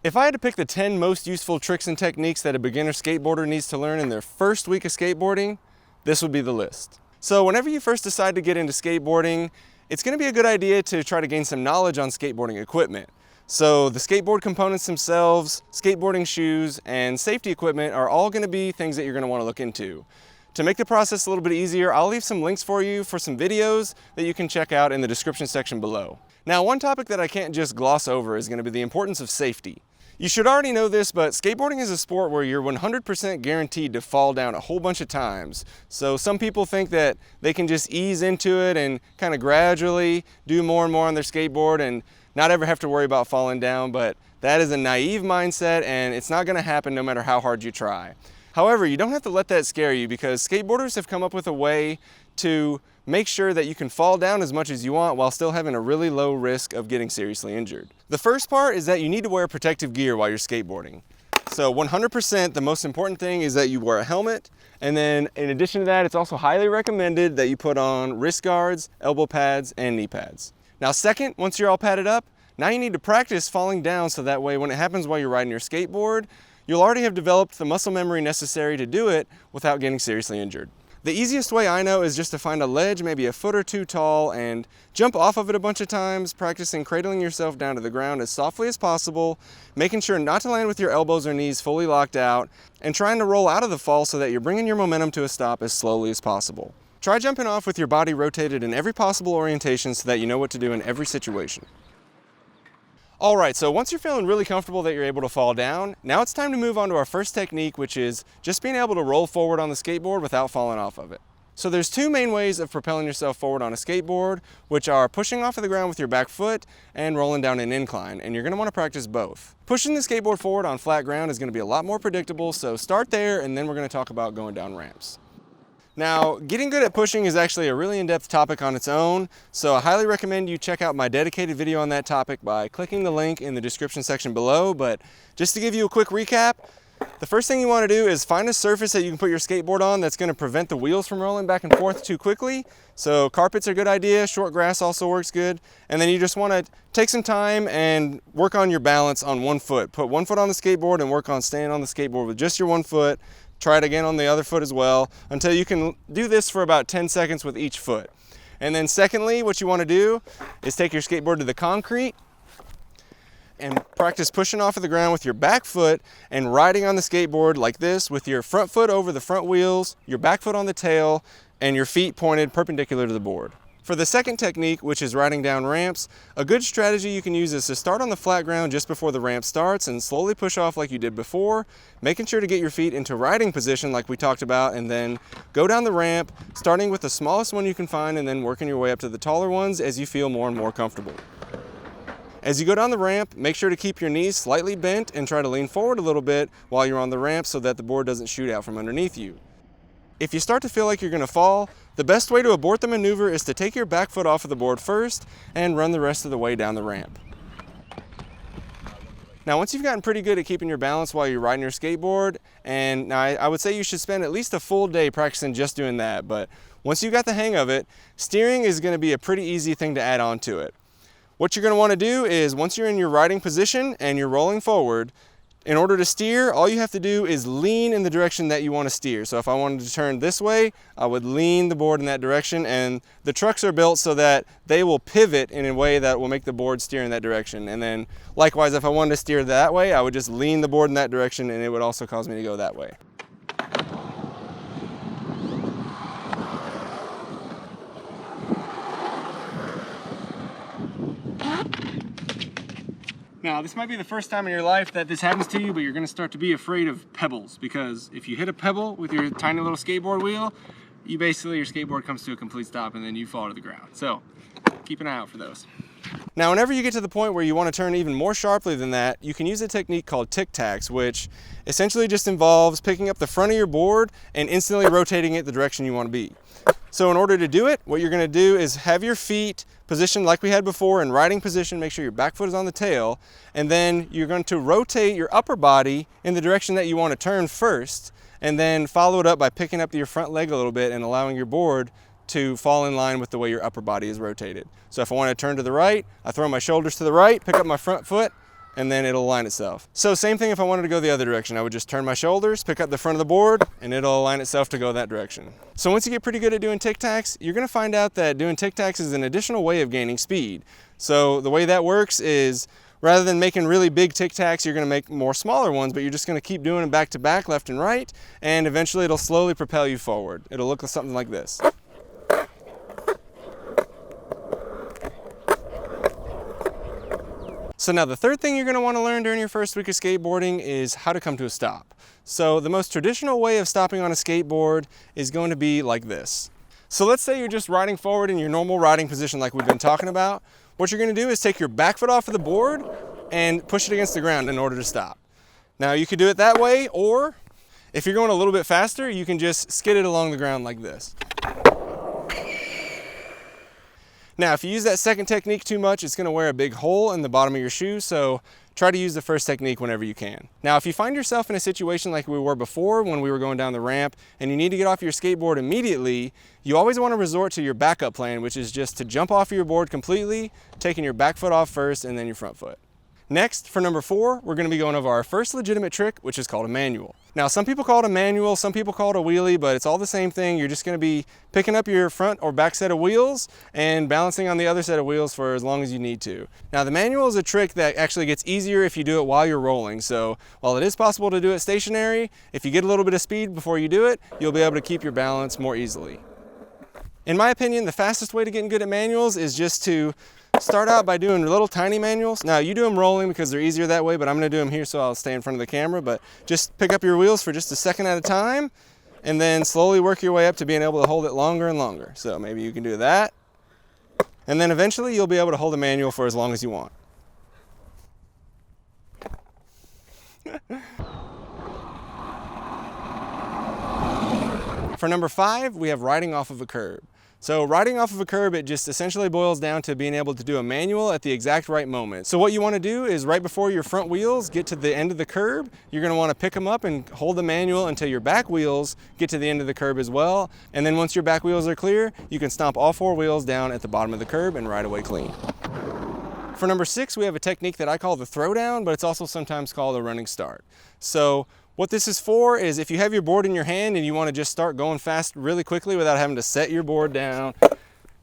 If I had to pick the 10 most useful tricks and techniques that a beginner skateboarder needs to learn in their first week of skateboarding, this would be the list. So whenever you first decide to get into skateboarding, it's going to be a good idea to try to gain some knowledge on skateboarding equipment. So the skateboard components themselves, skateboarding shoes, and safety equipment are all going to be things that you're going to want to look into. To make the process a little bit easier, I'll leave some links for you for some videos that you can check out in the description section below. Now, one topic that I can't just gloss over is going to be the importance of safety. You should already know this, but skateboarding is a sport where you're 100% guaranteed to fall down a whole bunch of times. So some people think that they can just ease into it and kind of gradually do more and more on their skateboard and not ever have to worry about falling down, but that is a naive mindset and it's not going to happen no matter how hard you try. However, you don't have to let that scare you because skateboarders have come up with a way to make sure that you can fall down as much as you want while still having a really low risk of getting seriously injured. The first part is that you need to wear protective gear while you're skateboarding. So 100% the most important thing is that you wear a helmet, and then in addition to that, it's also highly recommended that you put on wrist guards, elbow pads, and knee pads. Now second, once you're all padded up, now you need to practice falling down so that way when it happens while you're riding your skateboard, you'll already have developed the muscle memory necessary to do it without getting seriously injured. The easiest way I know is just to find a ledge maybe a foot or two tall and jump off of it a bunch of times, practicing cradling yourself down to the ground as softly as possible, making sure not to land with your elbows or knees fully locked out, and trying to roll out of the fall so that you're bringing your momentum to a stop as slowly as possible. Try jumping off with your body rotated in every possible orientation so that you know what to do in every situation. All right, so once you're feeling really comfortable that you're able to fall down, now it's time to move on to our first technique, which is just being able to roll forward on the skateboard without falling off of it. So there's two main ways of propelling yourself forward on a skateboard, which are pushing off of the ground with your back foot and rolling down an incline, and you're gonna wanna practice both. Pushing the skateboard forward on flat ground is gonna be a lot more predictable, so start there and then we're gonna talk about going down ramps. Now, getting good at pushing is actually a really in-depth topic on its own, so I highly recommend you check out my dedicated video on that topic by clicking the link in the description section below. But just to give you a quick recap, the first thing you want to do is find a surface that you can put your skateboard on that's going to prevent the wheels from rolling back and forth too quickly. So carpet's a good idea, short grass also works good. And then you just want to take some time and work on your balance on one foot. Put one foot on the skateboard and work on staying on the skateboard with just your one foot. Try it again on the other foot as well until you can do this for about 10 seconds with each foot. And then secondly, what you want to do is take your skateboard to the concrete and practice pushing off of the ground with your back foot and riding on the skateboard like this with your front foot over the front wheels, your back foot on the tail, and your feet pointed perpendicular to the board. For the second technique, which is riding down ramps, a good strategy you can use is to start on the flat ground just before the ramp starts and slowly push off like you did before, making sure to get your feet into riding position like we talked about, and then go down the ramp, starting with the smallest one you can find and then working your way up to the taller ones as you feel more and more comfortable. As you go down the ramp, make sure to keep your knees slightly bent and try to lean forward a little bit while you're on the ramp so that the board doesn't shoot out from underneath you. If you start to feel like you're going to fall, the best way to abort the maneuver is to take your back foot off of the board first and run the rest of the way down the ramp. Now, once you've gotten pretty good at keeping your balance while you're riding your skateboard, and now I would say you should spend at least a full day practicing just doing that, but once you got the hang of it, steering is going to be a pretty easy thing to add on to it. What you're going to want to do is once you're in your riding position and you're rolling forward, in order to steer, all you have to do is lean in the direction that you want to steer. So if I wanted to turn this way, I would lean the board in that direction, and the trucks are built so that they will pivot in a way that will make the board steer in that direction. And then likewise, if I wanted to steer that way, I would just lean the board in that direction and it would also cause me to go that way. Now, this might be the first time in your life that this happens to you, but you're going to start to be afraid of pebbles, because if you hit a pebble with your tiny little skateboard wheel, your skateboard comes to a complete stop and then you fall to the ground. So keep an eye out for those. Now, whenever you get to the point where you want to turn even more sharply than that, you can use a technique called tic-tacs, which essentially just involves picking up the front of your board and instantly rotating it the direction you want to be. So in order to do it, what you're going to do is have your feet positioned like we had before in riding position. Make sure your back foot is on the tail, and then you're going to rotate your upper body in the direction that you want to turn first, and then follow it up by picking up your front leg a little bit and allowing your board to fall in line with the way your upper body is rotated. So if I want to turn to the right, I throw my shoulders to the right, pick up my front foot, and then it'll align itself. So same thing if I wanted to go the other direction. I would just turn my shoulders, pick up the front of the board, and it'll align itself to go that direction. So once you get pretty good at doing tic-tacs, you're gonna find out that doing tic-tacs is an additional way of gaining speed. So the way that works is, rather than making really big tic-tacs, you're gonna make more smaller ones, but you're just gonna keep doing them back to back, left and right, and eventually it'll slowly propel you forward. It'll look something like this. So now the third thing you're going to want to learn during your first week of skateboarding is how to come to a stop. So the most traditional way of stopping on a skateboard is going to be like this. So let's say you're just riding forward in your normal riding position like we've been talking about. What you're going to do is take your back foot off of the board and push it against the ground in order to stop. Now you could do it that way, or if you're going a little bit faster, you can just skid it along the ground like this. Now, if you use that second technique too much, it's going to wear a big hole in the bottom of your shoe, so try to use the first technique whenever you can. Now, if you find yourself in a situation like we were before when we were going down the ramp and you need to get off your skateboard immediately, you always want to resort to your backup plan, which is just to jump off your board completely, taking your back foot off first and then your front foot. Next, for number 4, we're going to be going over our first legitimate trick, which is called a manual. Now, some people call it a manual, some people call it a wheelie, but it's all the same thing. You're just going to be picking up your front or back set of wheels and balancing on the other set of wheels for as long as you need to. Now, the manual is a trick that actually gets easier if you do it while you're rolling. So while it is possible to do it stationary, if you get a little bit of speed before you do it, you'll be able to keep your balance more easily. In my opinion, the fastest way to getting good at manuals is just to start out by doing little tiny manuals. Now you do them rolling because they're easier that way, but I'm going to do them here so I'll stay in front of the camera. But just pick up your wheels for just a second at a time and then slowly work your way up to being able to hold it longer and longer. So maybe you can do that. And then eventually you'll be able to hold the manual for as long as you want. For number 5, we have riding off of a curb. So riding off of a curb, it just essentially boils down to being able to do a manual at the exact right moment. So what you want to do is right before your front wheels get to the end of the curb, you're going to want to pick them up and hold the manual until your back wheels get to the end of the curb as well. And then once your back wheels are clear, you can stomp all 4 wheels down at the bottom of the curb and ride away clean. For number 6, we have a technique that I call the throwdown, but it's also sometimes called a running start. So what this is for is if you have your board in your hand and you want to just start going fast really quickly without having to set your board down,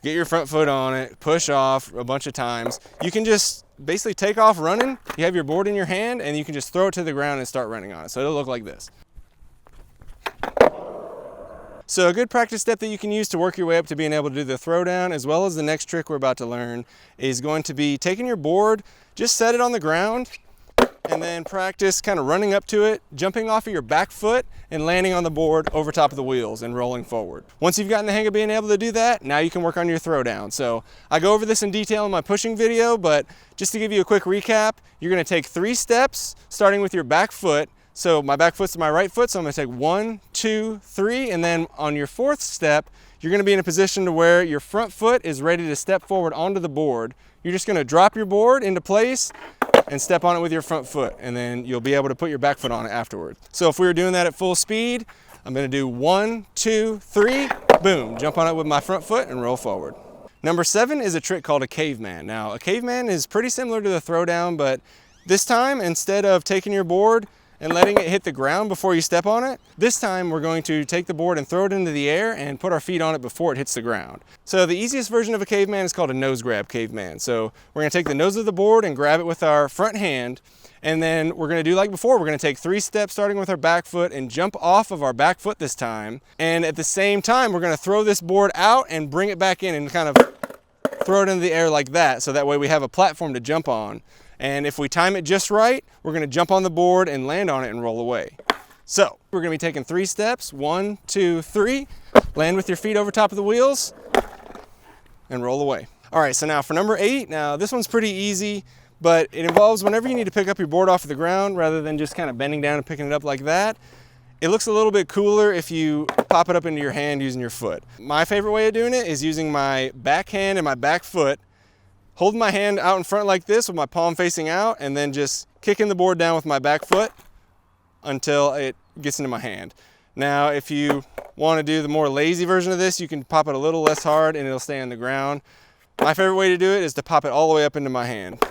get your front foot on it, push off a bunch of times, you can just basically take off running. You have your board in your hand and you can just throw it to the ground and start running on it. So it'll look like this. So a good practice step that you can use to work your way up to being able to do the throwdown, as well as the next trick we're about to learn, is going to be taking your board, just set it on the ground, and then practice kind of running up to it, jumping off of your back foot and landing on the board over top of the wheels and rolling forward. Once you've gotten the hang of being able to do that, now you can work on your throwdown. So I go over this in detail in my pushing video, but just to give you a quick recap, you're going to take 3 steps starting with your back foot. So my back foot's to my right foot, so I'm going to take 1, 2, 3, and then on your 4th step, you're going to be in a position to where your front foot is ready to step forward onto the board. You're just going to drop your board into place and step on it with your front foot, and then you'll be able to put your back foot on it afterwards. So if we were doing that at full speed, I'm going to do 1, 2, 3, boom, jump on it with my front foot and roll forward. Number 7 is a trick called a caveman. Now a caveman is pretty similar to the throwdown, but this time instead of taking your board and letting it hit the ground before you step on it, this time we're going to take the board and throw it into the air and put our feet on it before it hits the ground. So the easiest version of a caveman is called a nose grab caveman. So we're going to take the nose of the board and grab it with our front hand, and then we're going to do like before. We're going to take 3 steps starting with our back foot and jump off of our back foot this time. And at the same time, we're going to throw this board out and bring it back in and kind of throw it into the air like that, so that way we have a platform to jump on. And if we time it just right, we're going to jump on the board and land on it and roll away. So we're going to be taking 3 steps, 1, 2, 3, land with your feet over top of the wheels and roll away. All right, so now for number 8, now this one's pretty easy, but it involves whenever you need to pick up your board off of the ground rather than just kind of bending down and picking it up like that. It looks a little bit cooler if you pop it up into your hand using your foot. My favorite way of doing it is using my back hand and my back foot, holding my hand out in front like this with my palm facing out, and then just kicking the board down with my back foot until it gets into my hand. Now, if you want to do the more lazy version of this, you can pop it a little less hard and it'll stay on the ground. My favorite way to do it is to pop it all the way up into my hand.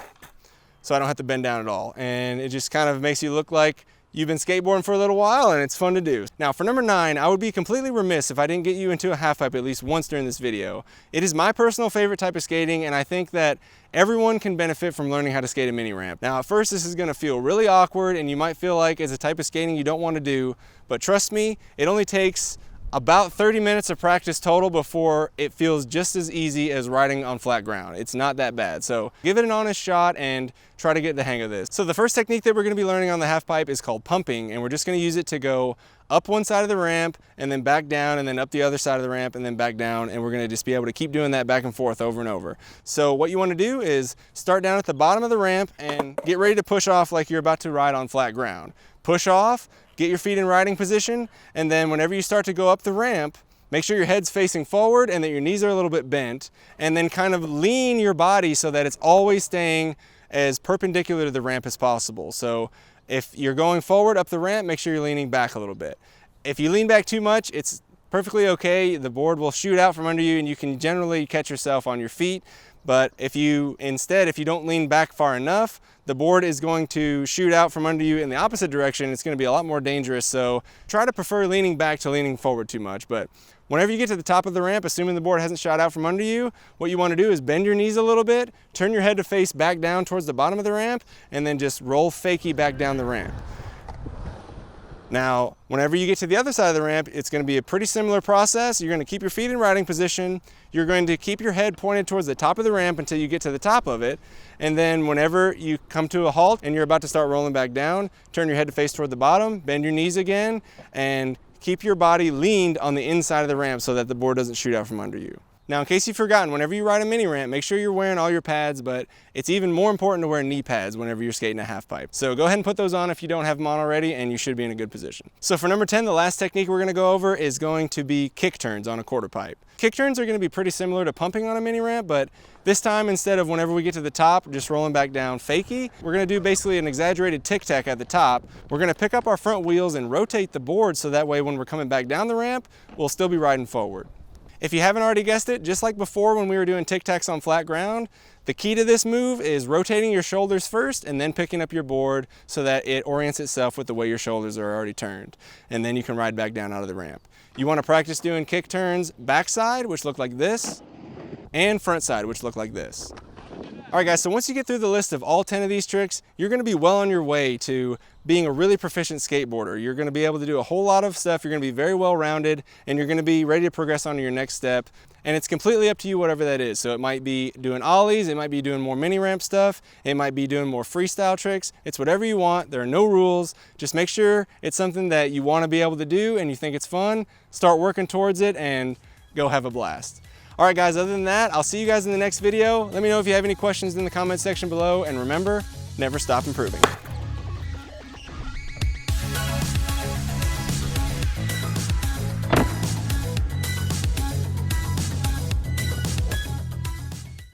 so I don't have to bend down at all. And it just kind of makes you look like you've been skateboarding for a little while, and it's fun to do. Now for number 9, I would be completely remiss if I didn't get you into a half pipe at least once during this video. It is my personal favorite type of skating, and I think that everyone can benefit from learning how to skate a mini ramp. Now at first this is gonna feel really awkward, and you might feel like it's a type of skating you don't want to do, but trust me, it only takes about 30 minutes of practice total before it feels just as easy as riding on flat ground. It's not that bad. So give it an honest shot and try to get the hang of this. So the first technique that we're gonna be learning on the half pipe is called pumping, and we're just gonna use it to go up one side of the ramp and then back down and then up the other side of the ramp and then back down, and we're gonna just be able to keep doing that back and forth over and over. So what you wanna do is start down at the bottom of the ramp and get ready to push off like you're about to ride on flat ground. Push off, get your feet in riding position, and then whenever you start to go up the ramp, make sure your head's facing forward and that your knees are a little bit bent, and then kind of lean your body so that it's always staying as perpendicular to the ramp as possible. So if you're going forward up the ramp, make sure you're leaning back a little bit. If you lean back too much, it's perfectly okay. The board will shoot out from under you and you can generally catch yourself on your feet. But if you don't lean back far enough, the board is going to shoot out from under you in the opposite direction. It's going to be a lot more dangerous. So try to prefer leaning back to leaning forward too much. But whenever you get to the top of the ramp, assuming the board hasn't shot out from under you, what you want to do is bend your knees a little bit, turn your head to face back down towards the bottom of the ramp, and then just roll fakie back down the ramp. Now, whenever you get to the other side of the ramp, it's going to be a pretty similar process. You're going to keep your feet in riding position. You're going to keep your head pointed towards the top of the ramp until you get to the top of it. And then whenever you come to a halt and you're about to start rolling back down, turn your head to face toward the bottom, bend your knees again, and keep your body leaned on the inside of the ramp so that the board doesn't shoot out from under you. Now, in case you've forgotten, whenever you ride a mini ramp, make sure you're wearing all your pads, but it's even more important to wear knee pads whenever you're skating a half pipe. So go ahead and put those on if you don't have them on already, and you should be in a good position. So for number 10, the last technique we're gonna go over is going to be kick turns on a quarter pipe. Kick turns are gonna be pretty similar to pumping on a mini ramp, but this time, instead of whenever we get to the top, just rolling back down fakie, we're gonna do basically an exaggerated tic-tac at the top. We're gonna pick up our front wheels and rotate the board so that way when we're coming back down the ramp, we'll still be riding forward. If you haven't already guessed it, just like before when we were doing tic-tacs on flat ground, the key to this move is rotating your shoulders first and then picking up your board so that it orients itself with the way your shoulders are already turned. And then you can ride back down out of the ramp. You want to practice doing kick turns backside, which look like this, and front side, which look like this. All right guys, so once you get through the list of all 10 of these tricks, you're gonna be well on your way to being a really proficient skateboarder. You're gonna be able to do a whole lot of stuff, you're gonna be very well rounded, and you're gonna be ready to progress on to your next step. And it's completely up to you, whatever that is. So it might be doing ollies, it might be doing more mini ramp stuff, it might be doing more freestyle tricks. It's whatever you want, there are no rules. Just make sure it's something that you wanna be able to do and you think it's fun. Start working towards it and go have a blast. All right guys, other than that, I'll see you guys in the next video. Let me know if you have any questions in the comment section below, and remember, never stop improving.